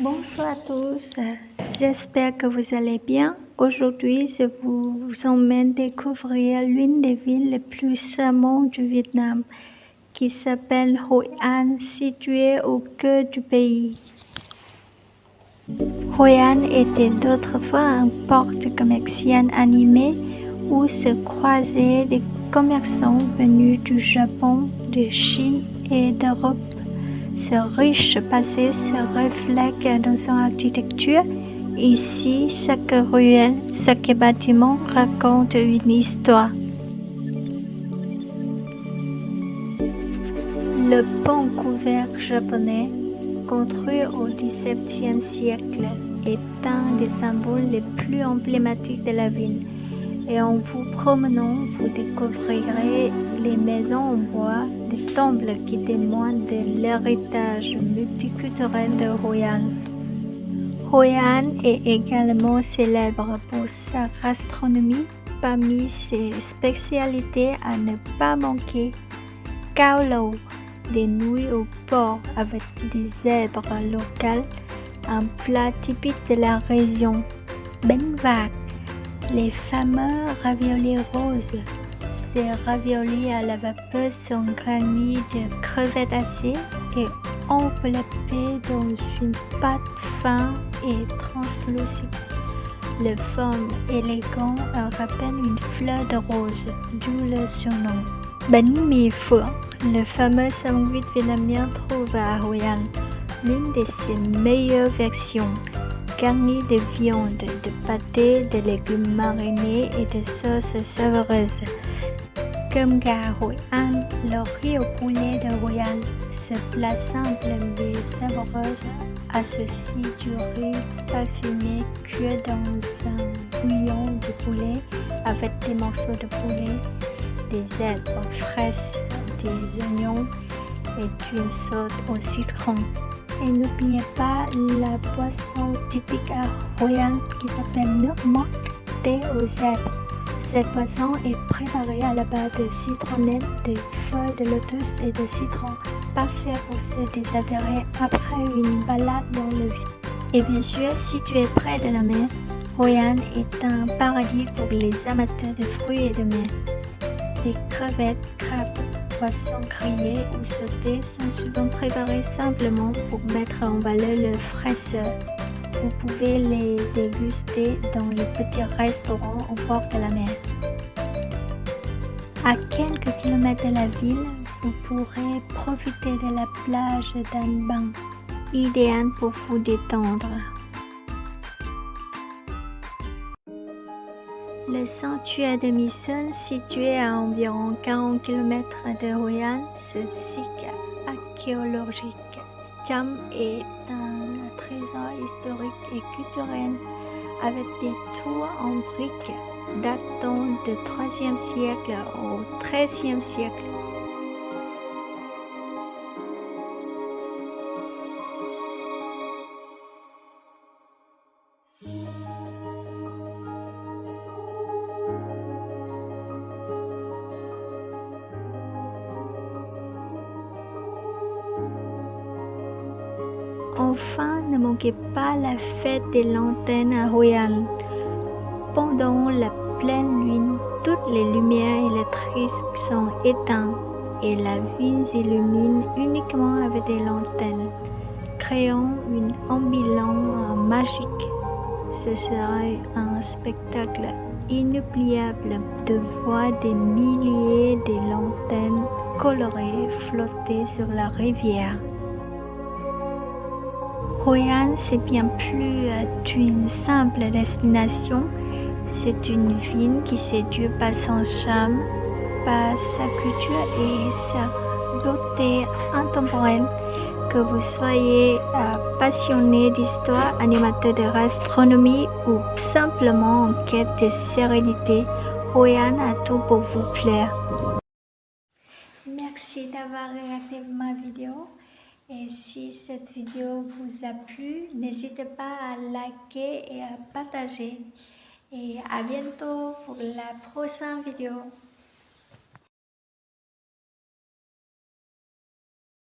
Bonjour à tous, j'espère que vous allez bien. Aujourd'hui, je vous emmène découvrir l'une des villes les plus charmantes du Vietnam, qui s'appelle Hội An, située au cœur du pays. Hội An était d'autrefois un port commercial animé où se croisaient des commerçants venus du Japon, de Chine et d'Europe. Ce riche passé se reflète dans son architecture. Ici, chaque ruelle, chaque bâtiment raconte une histoire. Le pont couvert japonais, construit au XVIIe siècle, est un des symboles les plus emblématiques de la ville. Et en vous promenant, vous découvrirez les maisons en bois, des temples qui témoignent de l'héritage multiculturel de Hội An. Hội An est également célèbre pour sa gastronomie. Parmi ses spécialités à ne pas manquer, Cao Lầu, des nouilles au porc avec des zèbres locales, un plat typique de la région, Bánh Vạc, les fameux raviolis roses. Ces raviolis à la vapeur sont garnis de crevettes hachées et enveloppés dans une pâte fine et translucide. Le forme élégant rappelle une fleur de rose, d'où le surnom. Bánh mì Phượng, le fameux sandwich vietnamien trouvé à Hội An, l'une de ses meilleures versions, garnie de viande, de pâté, de légumes marinés et de sauces savoureuses. Cơm gà Hội An, le riz au poulet de Hội An, ce plat simple mais savoureux associe du riz parfumé cuit dans un bouillon de poulet avec des morceaux de poulet, des herbes fraîches, des oignons et une sauce au citron. Et n'oubliez pas la boisson typique à Hội An qui s'appelle nước mót, thé aux herbes. Cette boisson est préparée à la base de citronnelle, de feuilles de lotus et de citron, parfait pour se désaltérer après une balade dans le vide. Et bien sûr, si tu es près de la mer, Hội An est un paradis pour les amateurs de fruits et de mer. Des crevettes, crabes, poissons grillés ou sautés sont souvent préparés simplement pour mettre en valeur leur fraîcheur. Vous pouvez les déguster dans les petits restaurants au bord de la mer. À quelques kilomètres de la ville, vous pourrez profiter de la plage d'An Bang, idéale pour vous détendre. Le sanctuaire de My Sơn, situé à environ 40 km de Hội An, ce site archéologique Cham est un trésor historique et culturel avec des tours en briques datant du IIIe siècle au XIIIe siècle. Enfin, ne manquez pas la fête des lanternes à Hội An. Pendant la pleine lune, toutes les lumières électriques sont éteintes et la ville s'illumine uniquement avec des lanternes, créant une ambiance magique. Ce sera un spectacle inoubliable de voir des milliers de lanternes colorées flotter sur la rivière. Hội An, c'est bien plus qu'une simple destination. C'est une ville qui séduit par son charme, par sa culture et sa beauté intemporelle. Que vous soyez passionné d'histoire, animateur de gastronomie ou simplement en quête de sérénité, Hội An a tout pour vous plaire. Merci d'avoir regardé ma vidéo. Et si cette vidéo vous a plu, n'hésitez pas à liker et à partager. Et à bientôt pour la prochaine vidéo.